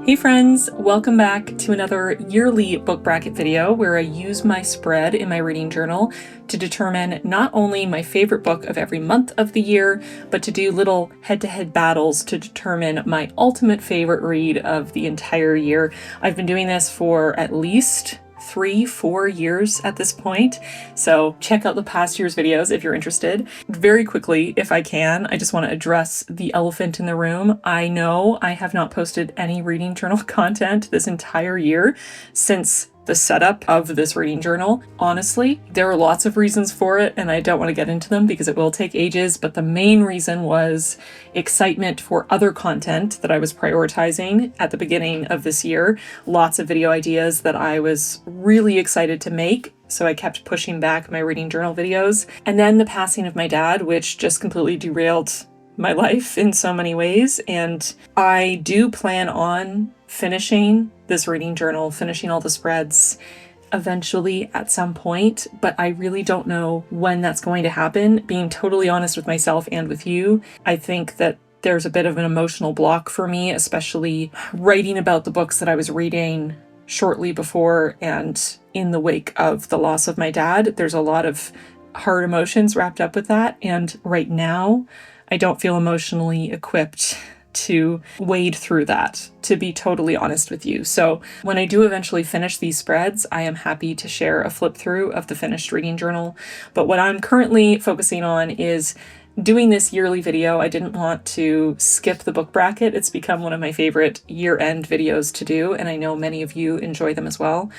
Hey friends, welcome back to another yearly book bracket video where I use my spread in my reading journal to determine not only my favorite book of every month of the year, but to do little head-to-head battles to determine my ultimate favorite read of the entire year. I've been doing this for at least 3-4 years at this point, so check out the past year's videos if you're interested. Very quickly, if I can, I just want to address the elephant in the room. I know I have not posted any reading journal content this entire year since the setup of this reading journal. Honestly, there are lots of reasons for it, and I don't want to get into them because it will take ages, but the main reason was excitement for other content that I was prioritizing at the beginning of this year. Lots of video ideas that I was really excited to make, so I kept pushing back my reading journal videos. And then the passing of my dad, which just completely derailed my life in so many ways. And I do plan on finishing this reading journal, finishing all the spreads eventually at some point, but I really don't know when that's going to happen. Being totally honest with myself and with you, I think that there's a bit of an emotional block for me, especially writing about the books that I was reading shortly before and in the wake of the loss of my dad. There's a lot of hard emotions wrapped up with that, and right now I don't feel emotionally equipped to wade through that, to be totally honest with you. So when I do eventually finish these spreads, I am happy to share a flip through of the finished reading journal. But what I'm currently focusing on is doing this yearly video. I didn't want to skip the book bracket. It's become one of my favorite year-end videos to do, and I know many of you enjoy them as well.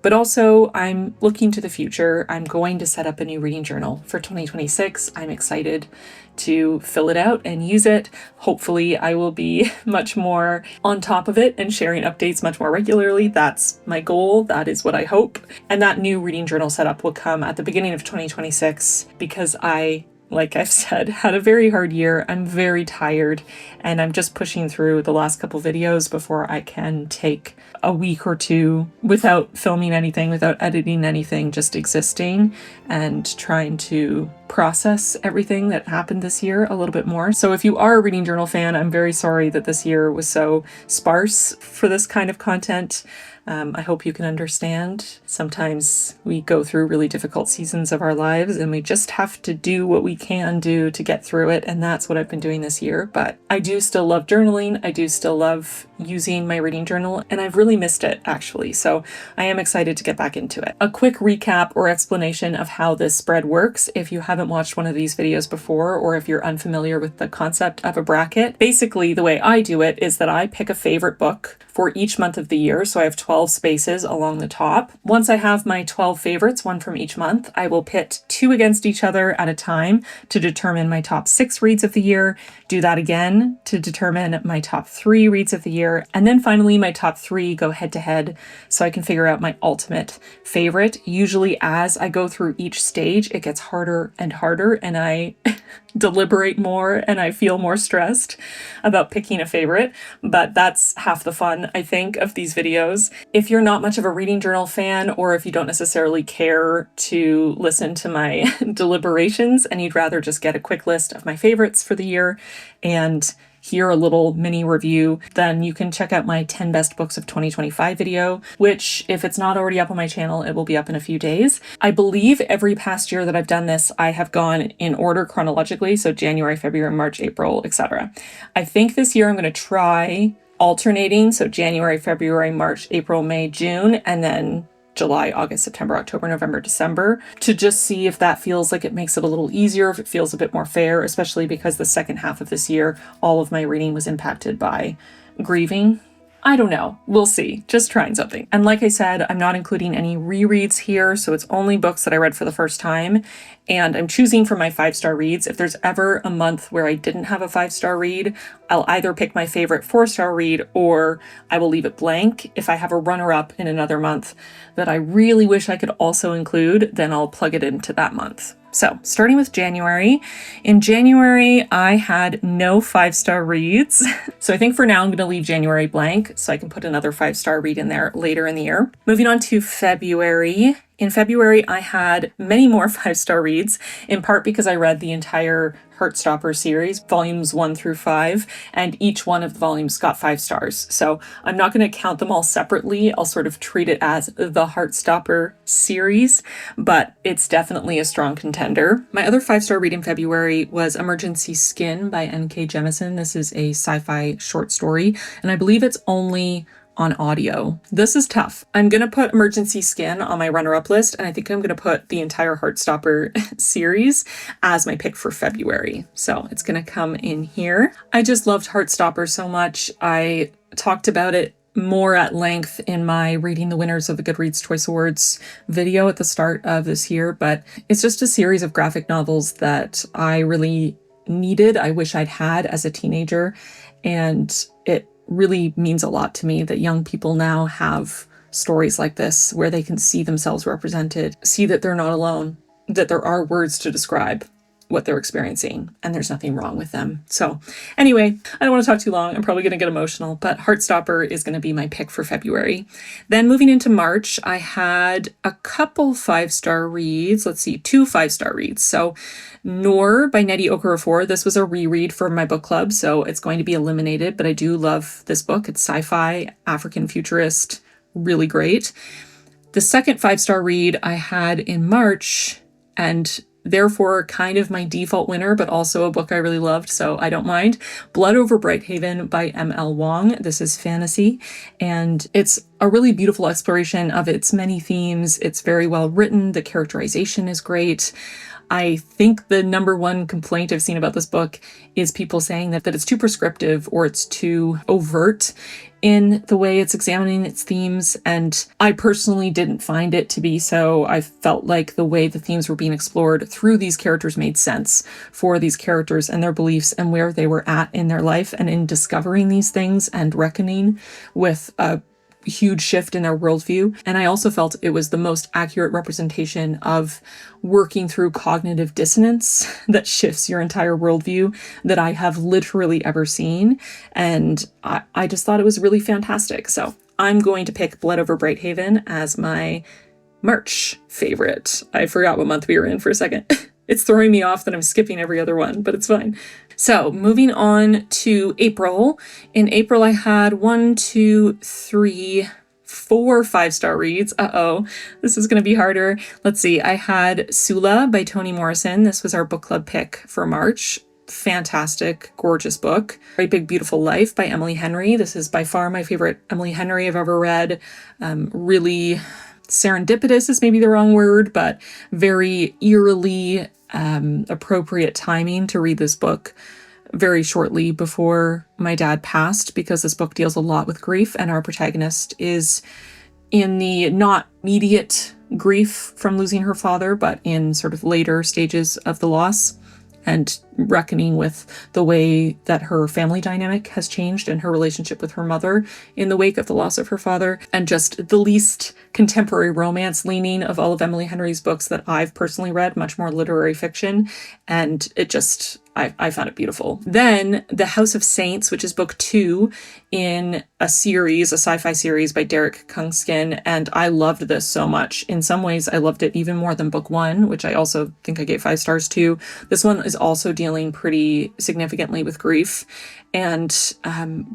But also, I'm looking to the future. I'm going to set up a new reading journal for 2026. I'm excited to fill it out and use it. Hopefully, I will be much more on top of it and sharing updates much more regularly. That's my goal. That is what I hope. And that new reading journal setup will come at the beginning of 2026 because like I've said, had a very hard year. I'm very tired, and I'm just pushing through the last couple videos before I can take a week or two without filming anything, without editing anything, just existing and trying to process everything that happened this year a little bit more. So if you are a reading journal fan, I'm very sorry that this year was so sparse for this kind of content. I hope you can understand. Sometimes we go through really difficult seasons of our lives and we just have to do what we can do to get through it. And that's what I've been doing this year. But I do still love journaling. I do still love using my reading journal, and I've really missed it actually. So I am excited to get back into it. A quick recap or explanation of how this spread works if you haven't watched one of these videos before, or if you're unfamiliar with the concept of a bracket. Basically, the way I do it is that I pick a favorite book for each month of the year. So I have 12 spaces along the top. Once I have my 12 favorites, one from each month, I will pit 2 against each other at a time to determine my top 6 reads of the year. Do that again to determine my top 3 reads of the year. And then finally, my top 3 go head to head so I can figure out my ultimate favorite. Usually as I go through each stage, it gets harder and harder, and I deliberate more and I feel more stressed about picking a favorite, but that's half the fun, I think, of these videos. If you're not much of a reading journal fan, or if you don't necessarily care to listen to my deliberations and you'd rather just get a quick list of my favorites for the year and hear a little mini review, then you can check out my 10 best books of 2025 video, which if it's not already up on my channel, it will be up in a few days. I believe every past year that I've done this, I have gone in order chronologically. So January, February, March, April, etc. I think this year I'm going to try alternating. So January, February, March, April, May, June, and then July, August, September, October, November, December, to just see if that feels like it makes it a little easier, if it feels a bit more fair, especially because the second half of this year, all of my reading was impacted by grieving. I don't know. We'll see. Just trying something. And like I said, I'm not including any rereads here, so it's only books that I read for the first time. And I'm choosing from my 5-star reads. If there's ever a month where I didn't have a 5-star read, I'll either pick my favorite 4-star read or I will leave it blank. If I have a runner-up in another month that I really wish I could also include, then I'll plug it into that month. So starting with January, in January, I had no 5-star reads. So I think for now I'm going to leave January blank so I can put another 5-star read in there later in the year. Moving on to February. In February, I had many more 5-star reads, in part because I read the entire Heartstopper series, volumes 1 through 5, and each one of the volumes got 5 stars. So I'm not going to count them all separately. I'll sort of treat it as the Heartstopper series, but it's definitely a strong contender. My other 5-star read in February was Emergency Skin by N.K. Jemisin. This is a sci-fi short story, and I believe it's only on audio. This is tough. I'm going to put Emergency Skin on my runner-up list, and I think I'm going to put the entire Heartstopper series as my pick for February. So it's going to come in here. I just loved Heartstopper so much. I talked about it more at length in my Reading the Winners of the Goodreads Choice Awards video at the start of this year, but it's just a series of graphic novels that I really needed. I wish I'd had as a teenager, and it really means a lot to me that young people now have stories like this where they can see themselves represented, see that they're not alone, that there are words to describe what they're experiencing, and there's nothing wrong with them. So anyway, I don't want to talk too long. I'm probably going to get emotional, but Heartstopper is going to be my pick for February. Then moving into March, I had a couple 5-star reads. Let's see, 2 5-star reads. So Noor by Nnedi Okorafor. This was a reread for my book club, so it's going to be eliminated, but I do love this book. It's sci-fi, African futurist, really great. The second 5-star read I had in March, and therefore kind of my default winner, but also a book I really loved, so I don't mind. Blood Over Brighthaven by M.L. Wang. This is fantasy, and it's a really beautiful exploration of its many themes. It's very well written. The characterization is great. I think the number one complaint I've seen about this book is people saying that it's too prescriptive or it's too overt in the way it's examining its themes, and I personally didn't find it to be so. I felt like the way the themes were being explored through these characters made sense for these characters and their beliefs and where they were at in their life and in discovering these things and reckoning with a huge shift in their worldview. And I also felt it was the most accurate representation of working through cognitive dissonance that shifts your entire worldview that I have literally ever seen. And I just thought it was really fantastic. So I'm going to pick Blood Over Brighthaven as my March favorite. I forgot what month we were in for a second. It's throwing me off that I'm skipping every other one, but it's fine. So moving on to April. In April, I had 4 5-star reads. This is going to be harder. Let's see. I had Sula by Toni Morrison. This was our book club pick for March. Fantastic, gorgeous book. Great Big Beautiful Life by Emily Henry. This is by far my favorite Emily Henry I've ever read. Really serendipitous is maybe the wrong word, but very eerily appropriate timing to read this book very shortly before my dad passed, because this book deals a lot with grief, and our protagonist is in the not immediate grief from losing her father, but in sort of later stages of the loss and reckoning with the way that her family dynamic has changed and her relationship with her mother in the wake of the loss of her father, and just the least contemporary romance leaning of all of Emily Henry's books that I've personally read, much more literary fiction, and it just, I found it beautiful. Then The House of Saints, which is book 2 in a series, a sci-fi series by Derek Kunsken, and I loved this so much. In some ways, I loved it even more than book 1, which I also think I gave 5 stars to. This one is also dealing pretty significantly with grief, and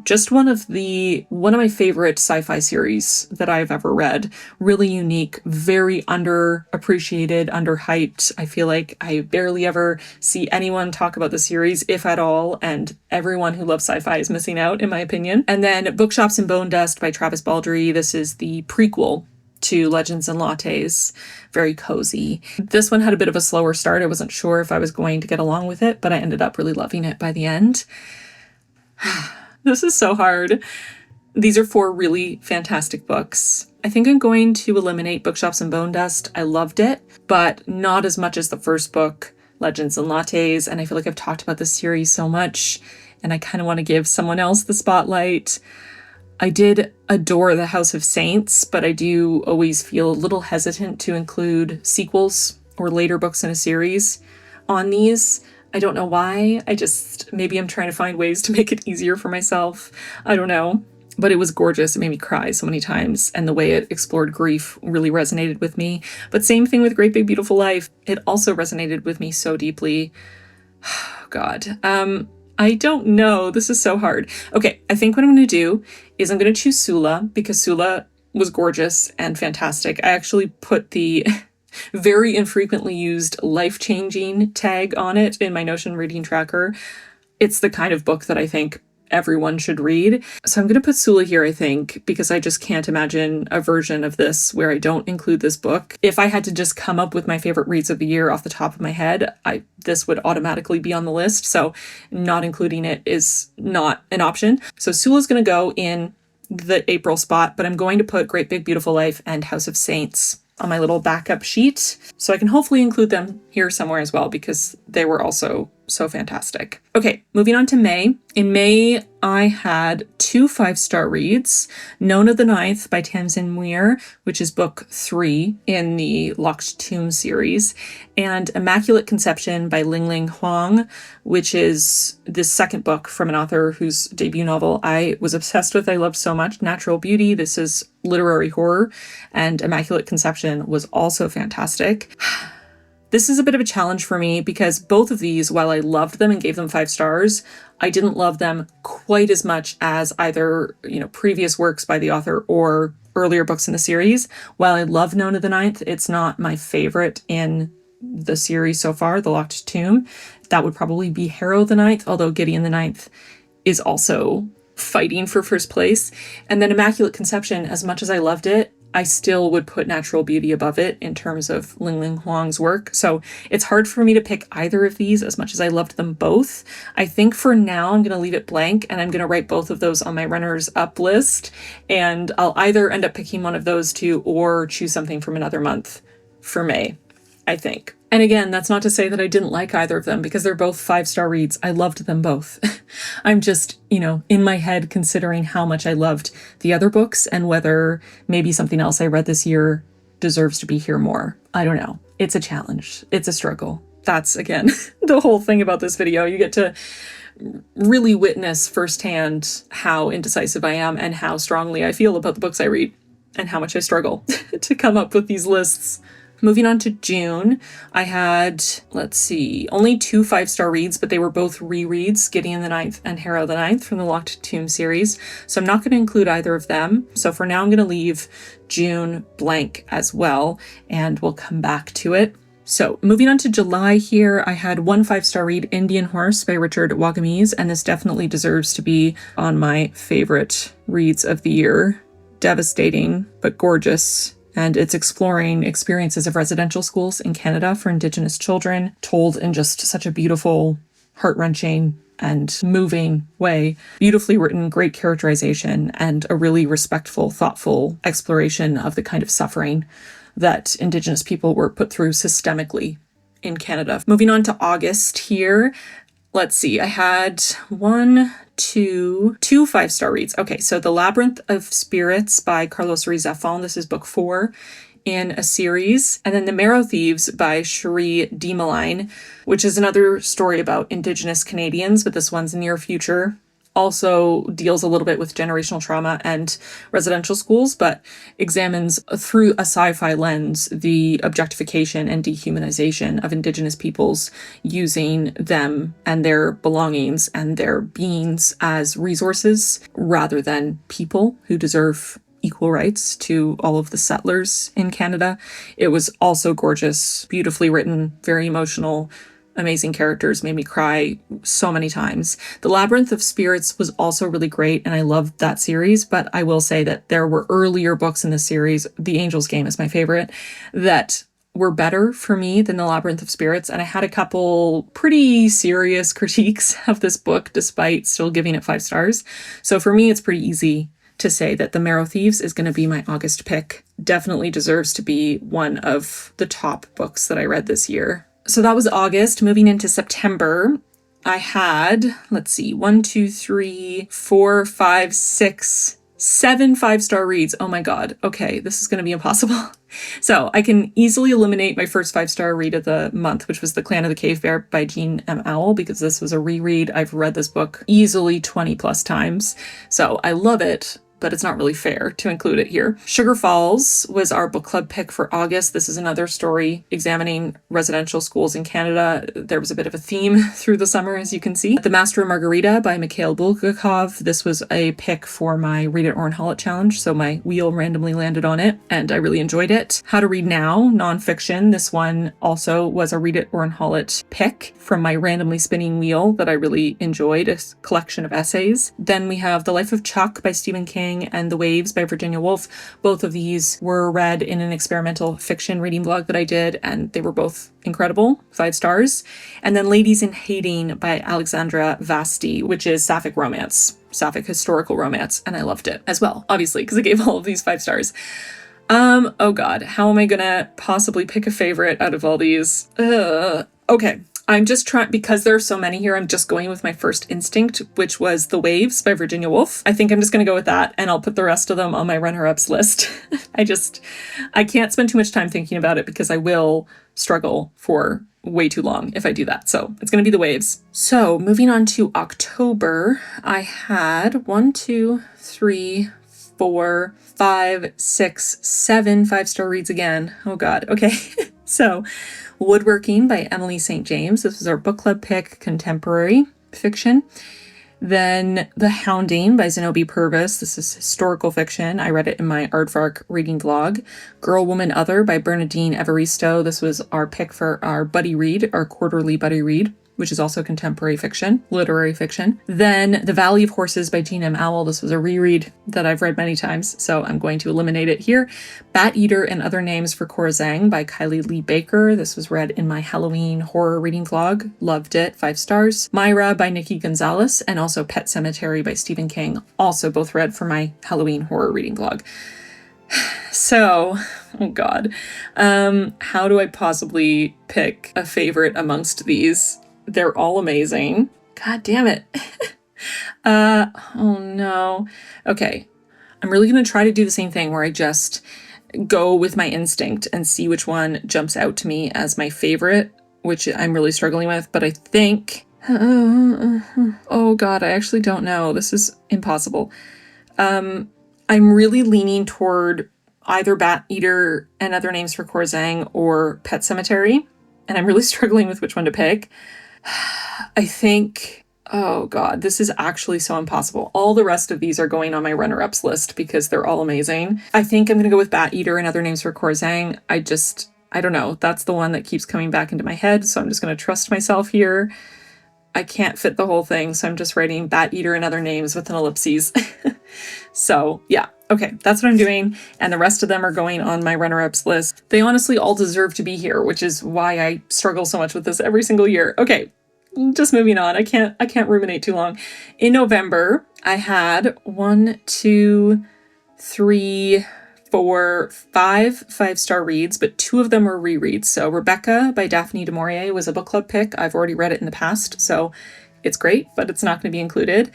just one of my favorite sci-fi series that I've ever read. Really unique, very underappreciated, underhyped. I feel like I barely ever see anyone talk about the series, if at all, and everyone who loves sci-fi is missing out, in my opinion. And then Bookshops and Bone Dust by Travis Baldree. This is the prequel to Legends and Lattes. Very cozy. This one had a bit of a slower start. I wasn't sure if I was going to get along with it, but I ended up really loving it by the end. This is so hard. These are 4 really fantastic books. I think I'm going to eliminate Bookshops and Bone Dust. I loved it, but not as much as the first book, Legends and Lattes, and I feel like I've talked about this series so much, and I kind of want to give someone else the spotlight. I did adore The House of Saints, but I do always feel a little hesitant to include sequels or later books in a series on these. I don't know why. Maybe I'm trying to find ways to make it easier for myself. I don't know. but it was gorgeous. It made me cry so many times, and the way it explored grief really resonated with me. But same thing with Great Big Beautiful Life. It also resonated with me so deeply. God. I don't know. This is so hard. Okay, I think what I'm going to do is I'm going to choose Sula because Sula was gorgeous and fantastic. I actually put the very infrequently used life-changing tag on it in my Notion reading tracker. It's the kind of book that I think everyone should read. So I'm going to put Sula here, I think, because I just can't imagine a version of this where I don't include this book. If I had to just come up with my favorite reads of the year off the top of my head, this would automatically be on the list. So not including it is not an option. So Sula's going to go in the April spot, but I'm going to put Great Big Beautiful Life and House of Saints on my little backup sheet. So I can hopefully include them here somewhere as well because they were also so fantastic. Okay, moving on to May. In May, I had 2 5-star reads. Nona the Ninth by Tamsin Muir, which is book 3 in the Locked Tomb series, and Immaculate Conception by Ling Ling Huang, which is the second book from an author whose debut novel I was obsessed with. I loved so much. Natural Beauty. This is literary horror, and Immaculate Conception was also fantastic. This is a bit of a challenge for me because both of these, while I loved them and gave them 5 stars, I didn't love them quite as much as either, previous works by the author or earlier books in the series. While I love Nona the Ninth, it's not my favorite in the series so far, The Locked Tomb. That would probably be Harrow the Ninth, although Gideon the Ninth is also fighting for first place. And then Immaculate Conception, as much as I loved it, I still would put Natural Beauty above it in terms of Ling Ling Huang's work. So it's hard for me to pick either of these as much as I loved them both. I think for now I'm going to leave it blank and I'm going to write both of those on my runners up list. And I'll either end up picking one of those two or choose something from another month for May, I think. And again, that's not to say that I didn't like either of them because they're both 5-star reads. I loved them both. I'm just, in my head considering how much I loved the other books and whether maybe something else I read this year deserves to be here more. I don't know. It's a challenge. It's a struggle. That's, again, the whole thing about this video. You get to really witness firsthand how indecisive I am and how strongly I feel about the books I read and how much I struggle to come up with these lists. Moving on to June, I had, only 2 5-star reads, but they were both rereads, Gideon the Ninth and Harrow the Ninth from the Locked Tomb series. So I'm not going to include either of them. So for now, I'm going to leave June blank as well, and we'll come back to it. So moving on to July here, I had 1 5-star read, Indian Horse by Richard Wagamese, and this definitely deserves to be on my favorite reads of the year. Devastating, but gorgeous. And it's exploring experiences of residential schools in Canada for Indigenous children, told in just such a beautiful, heart-wrenching, and moving way. Beautifully written, great characterization, and a really respectful, thoughtful exploration of the kind of suffering that Indigenous people were put through systemically in Canada. Moving on to August here. I had 2 5-star reads. Okay, so The Labyrinth of Spirits by Carlos Ruiz Zafón. This is book 4 in a series. And then The Marrow Thieves by Cherie Dimaline, which is another story about Indigenous Canadians, but this one's near future. Also deals a little bit with generational trauma and residential schools, but examines through a sci-fi lens the objectification and dehumanization of Indigenous peoples, using them and their belongings and their beings as resources rather than people who deserve equal rights to all of the settlers in Canada. It was also gorgeous, beautifully written, very emotional, amazing characters, made me cry so many times. The Labyrinth of Spirits was also really great, and I loved that series, but I will say that there were earlier books in the series, The Angel's Game is my favorite, that were better for me than The Labyrinth of Spirits, and I had a couple pretty serious critiques of this book, despite still giving it 5 stars. So for me, it's pretty easy to say that The Marrow Thieves is going to be my August pick. Definitely deserves to be one of the top books that I read this year. So that was August. Moving into September, I had, 7 5-star reads. Oh my God. Okay, this is going to be impossible. So I can easily eliminate my first 5-star read of the month, which was The Clan of the Cave Bear by Jean M. Owl, because this was a reread. I've read this book easily 20 plus times. So I love it, but it's not really fair to include it here. Sugar Falls was our book club pick for August. This is another story examining residential schools in Canada. There was a bit of a theme through the summer, as you can see. The Master and Margarita by Mikhail Bulgakov. This was a pick for my Read It or Unhaul It challenge, so my wheel randomly landed on it, and I really enjoyed it. How to Read Now, nonfiction. This one also was a Read It or Unhaul It pick from my randomly spinning wheel that I really enjoyed, a collection of essays. Then we have The Life of Chuck by Stephen King and The Waves by Virginia Woolf. Both of these were read in an experimental fiction reading vlog that I did, and they were both incredible, 5 stars. And then Ladies in Hating by Alexandra Vasti, which is sapphic romance, sapphic historical romance, and I loved it as well, obviously, because I gave all of these 5 stars. Oh god, how am I gonna possibly pick a favorite out of all these? Okay. I'm just trying, because there are so many here, I'm just going with my first instinct, which was The Waves by Virginia Woolf. I think I'm just going to go with that, and I'll put the rest of them on my runner-ups list. I can't spend too much time thinking about it because I will struggle for way too long if I do that. So it's going to be The Waves. So moving on to October, I had 1, 2, 3, 4, 5, 6, 7 5-star reads again. Oh god. Okay. So Woodworking by Emily St. James. This was our book club pick, contemporary fiction. Then The Hounding by Zenobie Purvis. This is historical fiction. I read it in my Aardvark reading vlog. Girl, Woman, Other by Bernadine Evaristo. This was our pick for our buddy read, our quarterly buddy read, which is also contemporary fiction, literary fiction. Then The Valley of Horses by Jean M. Auel. This was a reread that I've read many times, so I'm going to eliminate it here. Bat Eater and Other Names for Cora Zhang by Kylie Lee Baker. This was read in my Halloween horror reading vlog. Loved it, 5 stars. Myra by Nikki Gonzalez, and also Pet Sematary by Stephen King. Also both read for my Halloween horror reading vlog. So, oh god, how do I possibly pick a favorite amongst these? They're all amazing. God damn it. Oh no. Okay. I'm really going to try to do the same thing where I just go with my instinct and see which one jumps out to me as my favorite, which I'm really struggling with, but I think, oh god, I actually don't know. This is impossible. I'm really leaning toward either Bat Eater and Other Names for Cora Zhang or Pet Sematary, and I'm really struggling with which one to pick. I think, oh god, this is actually so impossible. All the rest of these are going on my runner-ups list because they're all amazing. I think I'm going to go with Bat Eater and Other Names for Cora Zhang. I don't know. That's the one that keeps coming back into my head, so I'm just going to trust myself here. I can't fit the whole thing, so I'm just writing Bat Eater and Other Names with an ellipses. So yeah, okay, that's what I'm doing, and the rest of them are going on my runner-ups list. They honestly all deserve to be here, which is why I struggle so much with this every single year. Okay, just moving on. I can't ruminate too long. In November, I had 1, 2, 3, 4, 5 5-star reads, but 2 of them were rereads. So Rebecca by Daphne du Maurier was a book club pick. I've already read it in the past, so it's great, but it's not going to be included.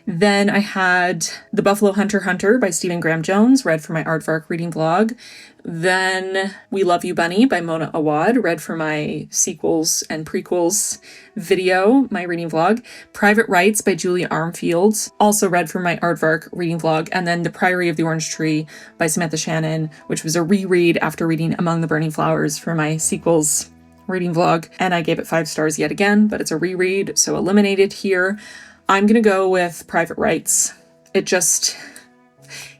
Then I had The Buffalo Hunter by Stephen Graham Jones, read for my Aardvark reading vlog. Then We Love You Bunny by Mona Awad, read for my sequels and prequels video, my reading vlog. Private Rights by Julia Armfield, also read for my Aardvark reading vlog. And then The Priory of the Orange Tree by Samantha Shannon, which was a reread after reading Among the Burning Flowers for my sequels reading vlog. And I gave it 5 stars yet again, but it's a reread, so eliminated here. I'm going to go with Private Rights. It just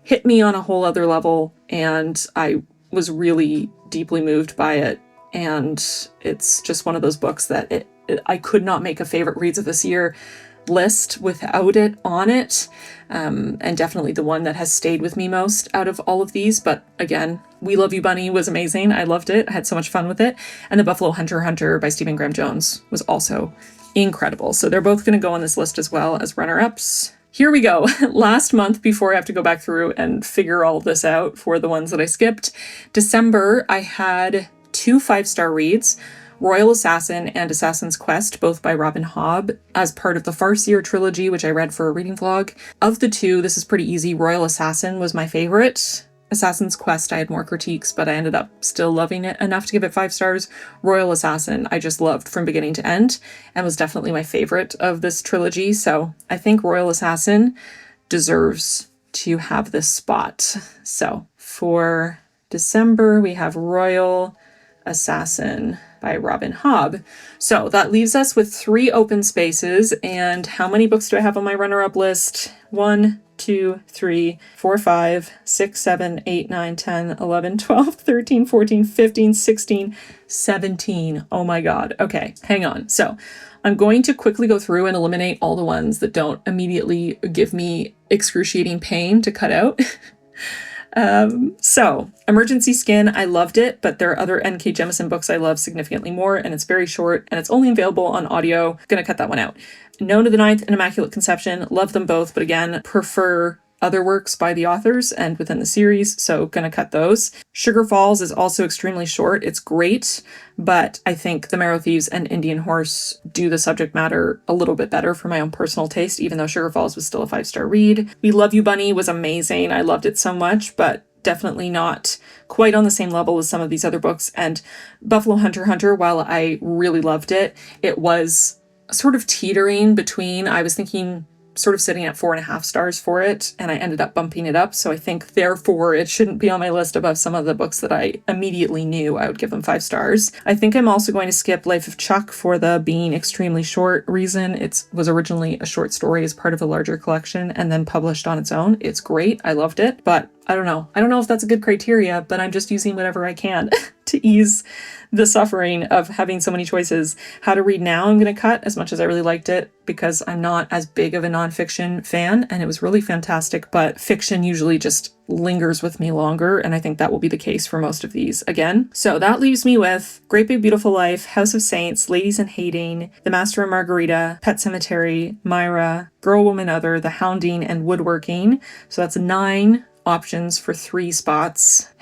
hit me on a whole other level, and I was really deeply moved by it. And it's just one of those books that I could not make a favorite reads of this year list without it on it. And definitely the one that has stayed with me most out of all of these. But again, We Love You Bunny was amazing. I loved it. I had so much fun with it. And The Buffalo Hunter by Stephen Graham Jones was also incredible. So they're both going to go on this list as well as runner-ups. Here we go. Last month, before I have to go back through and figure all this out for the ones that I skipped, December, I had 2 5-star reads, Royal Assassin and Assassin's Quest, both by Robin Hobb, as part of the Farseer trilogy, which I read for a reading vlog. Of the 2, this is pretty easy. Royal Assassin was my favorite. Assassin's Quest, I had more critiques, but I ended up still loving it enough to give it 5 stars. Royal Assassin, I just loved from beginning to end and was definitely my favorite of this trilogy. So I think Royal Assassin deserves to have this spot. So for December, we have Royal Assassin by Robin Hobb. So that leaves us with 3 open spaces. And how many books do I have on my runner-up list? 1, 2, 3, 4, 5, 6, 7, 8, 9, 10, 11, 12, 13, 14, 15, 16, 17. Oh my God. Okay, hang on. So I'm going to quickly go through and eliminate all the ones that don't immediately give me excruciating pain to cut out. So Emergency Skin, I loved it, but there are other N.K. Jemisin books I love significantly more, and it's very short, and it's only available on audio. Gonna cut that one out. Known to the Ninth and Immaculate Conception, love them both, but again, prefer other works by the authors and within the series, so gonna cut those. Sugar Falls is also extremely short. It's great, but I think The Marrow, Thieves and Indian Horse do the subject matter a little bit better for my own personal taste, even though Sugar Falls was still a 5-star read. We Love You Bunny was amazing. I loved it so much, but definitely not quite on the same level as some of these other books. And Buffalo Hunter, while I really loved it, it was sort of teetering between, I was thinking sort of sitting at 4.5 stars for it, and I ended up bumping it up. So I think therefore it shouldn't be on my list above some of the books that I immediately knew I would give them 5 stars. I think I'm also going to skip Life of Chuck for the being extremely short reason. It was originally a short story as part of a larger collection and then published on its own. It's great. I loved it, but I don't know. I don't know if that's a good criteria, but I'm just using whatever I can to ease the suffering of having so many choices. How to Read Now I'm going to cut, as much as I really liked it, because I'm not as big of a nonfiction fan, and it was really fantastic, but fiction usually just lingers with me longer, and I think that will be the case for most of these again. So that leaves me with Great Big Beautiful Life, House of Saints, Ladies in Hating, The Master and Margarita, Pet Sematary, Myra, Girl, Woman, Other, The Hounding, and Woodworking. So that's 9 options for 3 spots.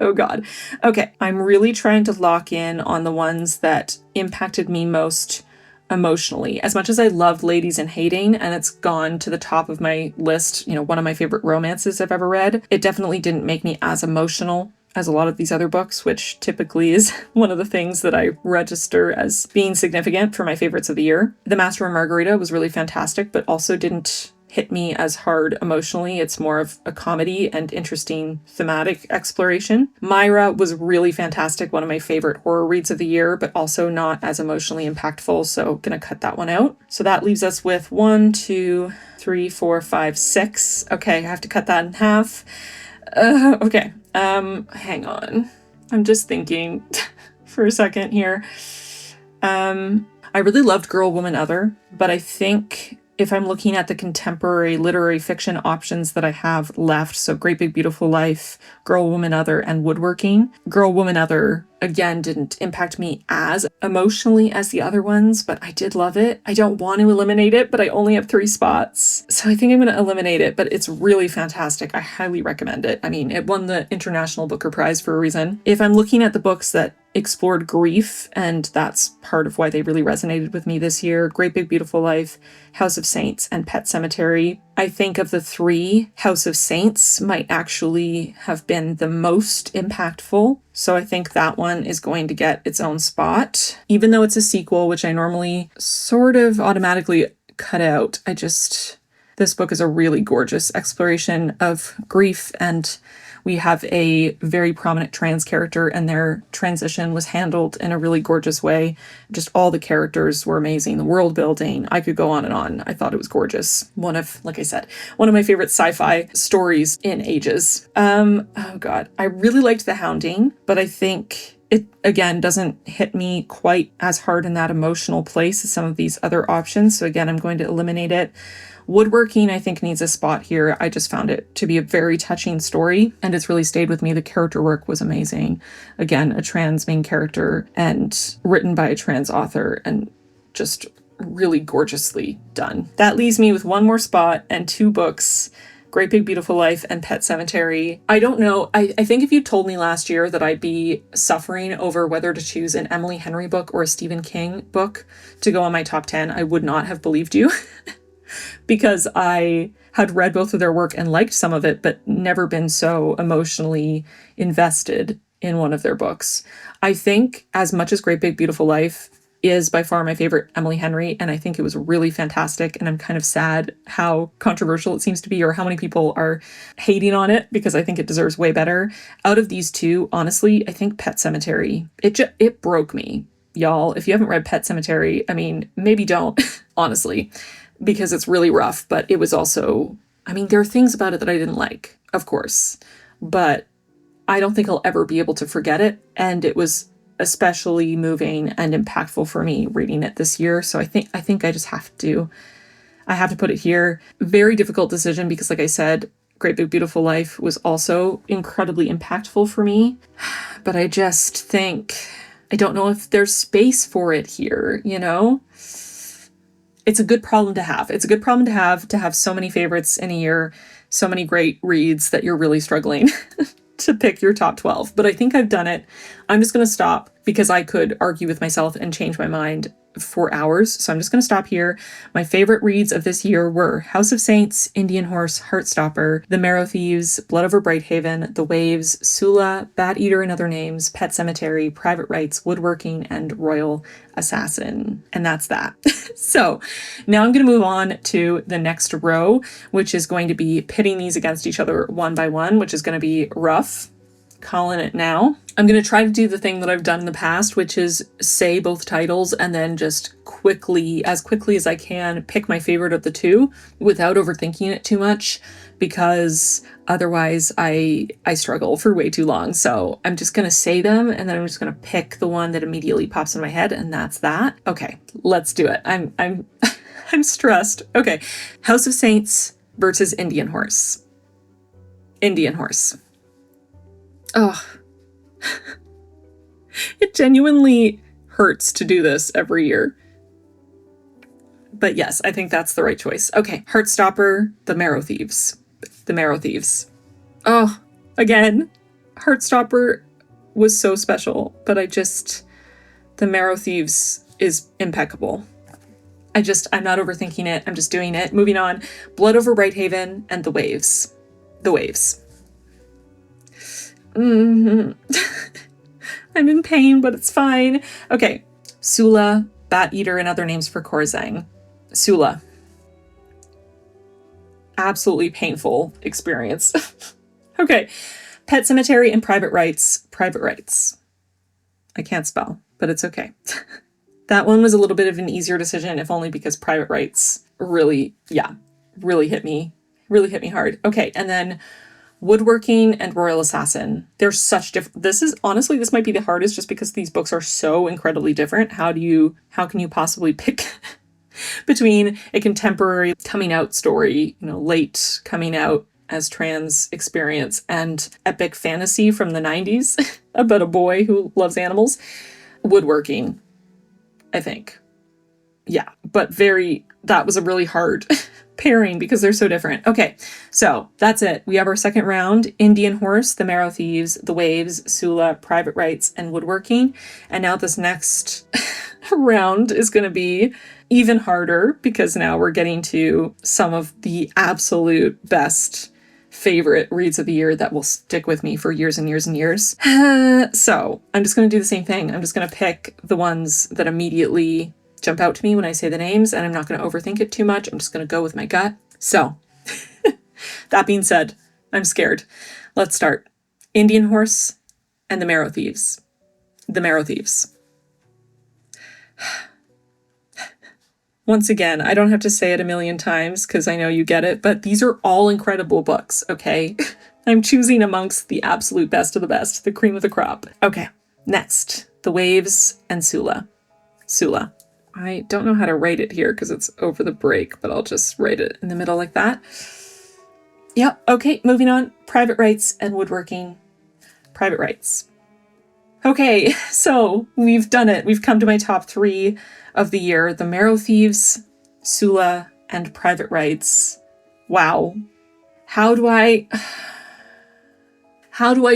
Oh God. Okay, I'm really trying to lock in on the ones that impacted me most emotionally. As much as I loved Ladies in Hating, and it's gone to the top of my list, one of my favorite romances I've ever read, it definitely didn't make me as emotional as a lot of these other books, which typically is one of the things that I register as being significant for my favorites of the year. The Master and Margarita was really fantastic, but also didn't hit me as hard emotionally. It's more of a comedy and interesting thematic exploration. Myra was really fantastic, one of my favorite horror reads of the year, but also not as emotionally impactful, so gonna cut that one out. So that leaves us with 1, 2, 3, 4, 5, 6. Okay, I have to cut that in half. Okay, hang on. I'm just thinking for a second here. I really loved Girl, Woman, Other, but I think if I'm looking at the contemporary literary fiction options that I have left, so Great Big Beautiful Life, Girl, Woman, Other, and Woodworking, Girl, Woman, Other, again, didn't impact me as emotionally as the other ones, but I did love it. I don't want to eliminate it, but I only have 3 spots. So I think I'm going to eliminate it, but it's really fantastic. I highly recommend it. I mean, it won the International Booker Prize for a reason. If I'm looking at the books that explored grief, and that's part of why they really resonated with me this year, Great Big Beautiful Life, House of Saints, and Pet Sematary. I think of the 3, House of Saints might actually have been the most impactful. So I think that one is going to get its own spot. Even though it's a sequel, which I normally sort of automatically cut out, this book is a really gorgeous exploration of grief, and we have a very prominent trans character, and their transition was handled in a really gorgeous way. Just all the characters were amazing. The world building, I could go on and on. I thought it was gorgeous. Like I said, one of my favorite sci-fi stories in ages. Oh God, I really liked The Hounding, but I think it, again, doesn't hit me quite as hard in that emotional place as some of these other options. So again, I'm going to eliminate it. Woodworking, I think, needs a spot here. I just found it to be a very touching story, and it's really stayed with me. The character work was amazing. Again, a trans main character and written by a trans author, and just really gorgeously done. That leaves me with 1 more spot and 2 books. Great Big Beautiful Life and Pet Sematary. I don't know. I think if you told me last year that I'd be suffering over whether to choose an Emily Henry book or a Stephen King book to go on my top 10, I would not have believed you. Because I had read both of their work and liked some of it, but never been so emotionally invested in one of their books. I think as much as Great Big Beautiful Life is by far my favorite Emily Henry, and I think it was really fantastic, and I'm kind of sad how controversial it seems to be, or how many people are hating on it, because I think it deserves way better. Out of these two, honestly, I think Pet Sematary, it broke me. Y'all, if you haven't read Pet Sematary, I mean, maybe don't, honestly, because it's really rough, but it was also, I mean, there are things about it that I didn't like, of course, but I don't think I'll ever be able to forget it, and it was especially moving and impactful for me reading it this year, so I think I just have to put it here. Very difficult decision, because like I said, Great Big Beautiful Life was also incredibly impactful for me, but I just think, I don't know if there's space for it here, you know? It's a good problem to have. It's a good problem to have so many favorites in a year, so many great reads that you're really struggling to pick your top 12. But I think I've done it. I'm just going to stop, because I could argue with myself and change my mind for hours. So I'm just going to stop here. My favorite reads of this year were House of Saints, Indian Horse, Heartstopper, The Marrow Thieves, Blood Over Brighthaven, The Waves, Sula, Bat Eater and Other Names, Pet Sematary, Private Rights, Woodworking, and Royal Assassin. And that's that. So now I'm going to move on to the next row, which is going to be pitting these against each other one by one, which is going to be rough. Calling it now. I'm going to try to do the thing that I've done in the past, which is say both titles and then just as quickly as I can, pick my favorite of the two without overthinking it too much, because otherwise I struggle for way too long. So I'm just going to say them, and then I'm just going to pick the one that immediately pops in my head, and that's that. Okay, let's do it. I'm I'm stressed. Okay. House of Saints versus Indian Horse. Indian Horse. Oh, it genuinely hurts to do this every year. But yes, I think that's the right choice. Okay, Heartstopper, The Marrow Thieves. The Marrow Thieves. Oh, again, Heartstopper was so special, but The Marrow Thieves is impeccable. I'm not overthinking it. I'm just doing it. Moving on. Blood Over Brighthaven and The Waves. The Waves. I'm in pain, but it's fine. Okay. Sula, Bat Eater and Other Names for Korzang. Sula. Absolutely painful experience. Okay. Pet Sematary and Private Rights. Private Rights. I can't spell, but it's okay. That one was a little bit of an easier decision, if only because Private Rights really hit me hard. Okay. And then Woodworking and Royal Assassin. They're such different. This might be the hardest, just because these books are so incredibly different. How can you possibly pick between a contemporary coming out story, late coming out as trans experience, and epic fantasy from the 90s about a boy who loves animals? Woodworking, I think. Yeah, but that was a really hard pairing because they're so different. Okay, so that's it. We have our second round. Indian Horse, The Marrow Thieves, The Waves, Sula, Private Rights, and Woodworking. And now this next round is going to be even harder, because now we're getting to some of the absolute best favorite reads of the year that will stick with me for years and years and years. So I'm just going to do the same thing. I'm just going to pick the ones that immediately jump out to me when I say the names, and I'm not going to overthink it too much. I'm just going to go with my gut. So that being said, I'm scared. Let's start. Indian Horse and The Marrow Thieves. The Marrow Thieves. Once again, I don't have to say it a million times because I know you get it, but these are all incredible books, okay? I'm choosing amongst the absolute best of the best, the cream of the crop. Okay, next. The Waves and Sula. Sula. I don't know how to write it here because it's over the break, but I'll just write it in the middle like that. Yep, okay, moving on. Private Rights and Woodworking. Private Rights. Okay, so we've done it. We've come to my top 3 of the year. The Marrow Thieves, Sula, and Private Rights. Wow. How do I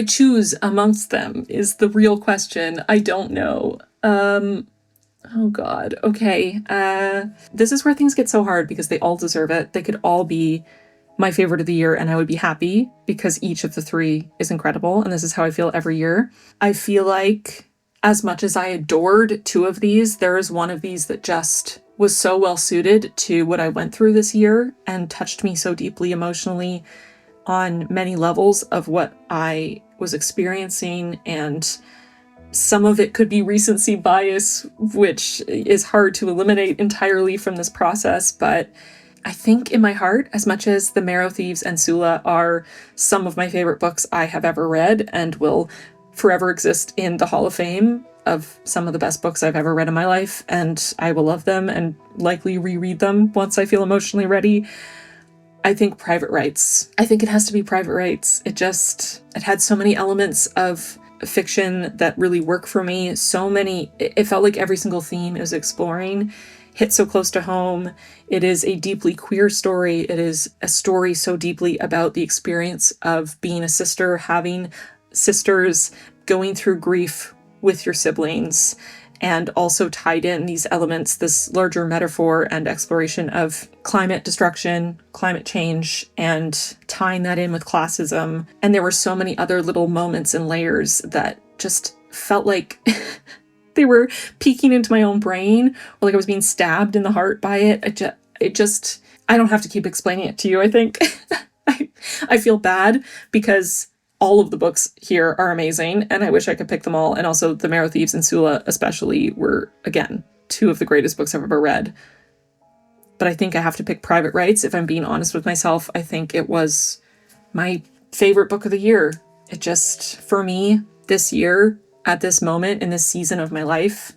choose amongst them is the real question. I don't know. Oh God. Okay. This is where things get so hard because they all deserve it. They could all be my favorite of the year and I would be happy because each of the 3 is incredible. And this is how I feel every year. I feel like as much as I adored two of these, there is one of these that just was so well suited to what I went through this year and touched me so deeply emotionally on many levels of what I was experiencing. And some of it could be recency bias, which is hard to eliminate entirely from this process. But I think in my heart, as much as the Marrow, Thieves, and Sula are some of my favorite books I have ever read and will forever exist in the Hall of Fame of some of the best books I've ever read in my life, and I will love them and likely reread them once I feel emotionally ready, I think Private Rights. I think it has to be Private Rights. It had so many elements of fiction that really work for me. It felt like every single theme it was exploring hit so close to home. It is a deeply queer story. It is a story so deeply about the experience of being a sister, having sisters, going through grief with your siblings, and also tied in these elements, this larger metaphor and exploration of climate destruction, climate change, and tying that in with classism. And there were so many other little moments and layers that just felt like they were peeking into my own brain, or like I was being stabbed in the heart by it. I don't have to keep explaining it to you, I think. I feel bad because all of the books here are amazing, and I wish I could pick them all. And also the Marrow, Thieves, and Sula especially were, again, two of the greatest books I've ever read. But I think I have to pick Private Rights. If I'm being honest with myself, I think it was my favorite book of the year. It just, for me, this year, at this moment, in this season of my life,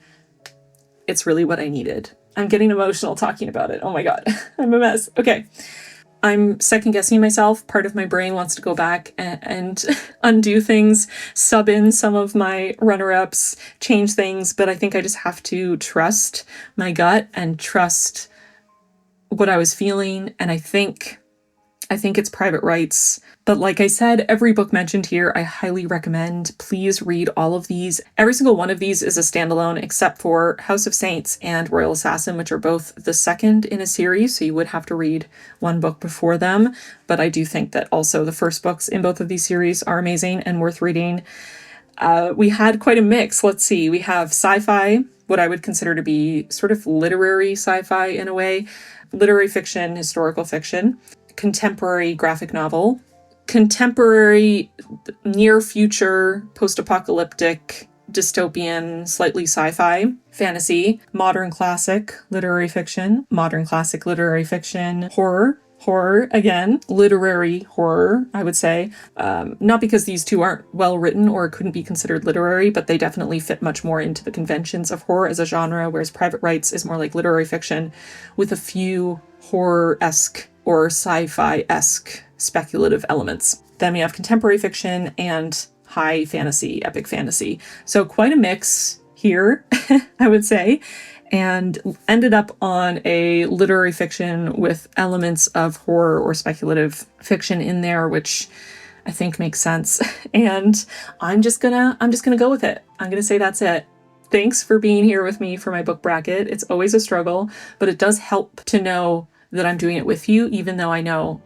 it's really what I needed. I'm getting emotional talking about it. Oh my God, I'm a mess. Okay. I'm second guessing myself. Part of my brain wants to go back and undo things, sub in some of my runner-ups, change things, but I think I just have to trust my gut and trust what I was feeling. And I think it's Private Rights. But like I said, every book mentioned here, I highly recommend. Please read all of these. Every single one of these is a standalone, except for House of Saints and Royal Assassin, which are both the second in a series, so you would have to read one book before them. But I do think that also the first books in both of these series are amazing and worth reading. We had quite a mix. Let's see. We have sci-fi, what I would consider to be sort of literary sci-fi in a way, literary fiction, historical fiction, contemporary graphic novel, contemporary near-future post-apocalyptic dystopian, slightly sci-fi, fantasy, modern classic literary fiction, horror again, literary horror, I would say. Not because these two aren't well written or couldn't be considered literary, but they definitely fit much more into the conventions of horror as a genre, whereas Private Rights is more like literary fiction with a few horror-esque or sci-fi-esque speculative elements. Then we have contemporary fiction and high fantasy, epic fantasy. So quite a mix here, I would say, and ended up on a literary fiction with elements of horror or speculative fiction in there, which I think makes sense. And I'm just gonna go with it. I'm gonna say that's it. Thanks for being here with me for my book bracket. It's always a struggle, but it does help to know that I'm doing it with you, even though I know,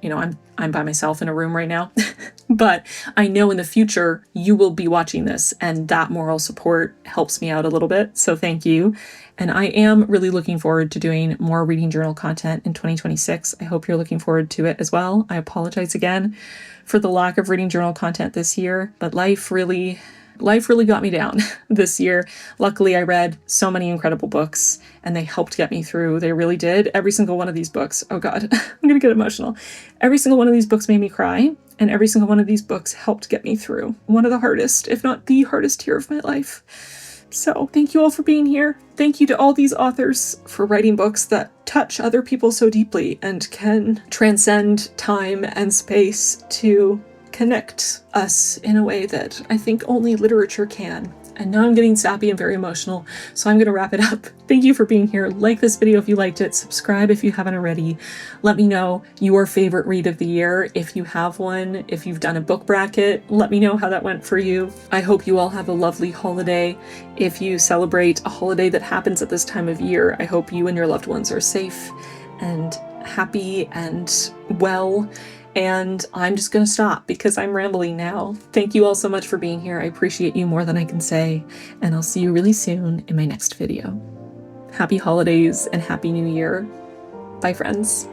I'm by myself in a room right now. But I know in the future you will be watching this, and that moral support helps me out a little bit. So thank you. And I am really looking forward to doing more reading journal content in 2026. I hope you're looking forward to it as well. I apologize again for the lack of reading journal content this year, but life really got me down this year. Luckily, I read so many incredible books and they helped get me through. They really did. Every single one of these books, oh God, I'm gonna get emotional. Every single one of these books made me cry, and every single one of these books helped get me through one of the hardest, if not the hardest year of my life. So thank you all for being here. Thank you to all these authors for writing books that touch other people so deeply and can transcend time and space to connect us in a way that I think only literature can. And now I'm getting sappy and very emotional, so I'm going to wrap it up. Thank you for being here. Like this video if you liked it. Subscribe if you haven't already. Let me know your favorite read of the year, if you have one. If you've done a book bracket, let me know how that went for you. I hope you all have a lovely holiday. If you celebrate a holiday that happens at this time of year, I hope you and your loved ones are safe and happy and well And I'm just gonna stop because I'm rambling now. Thank you all so much for being here. I appreciate you more than I can say, and I'll see you really soon in my next video. Happy holidays and Happy New Year. Bye, friends.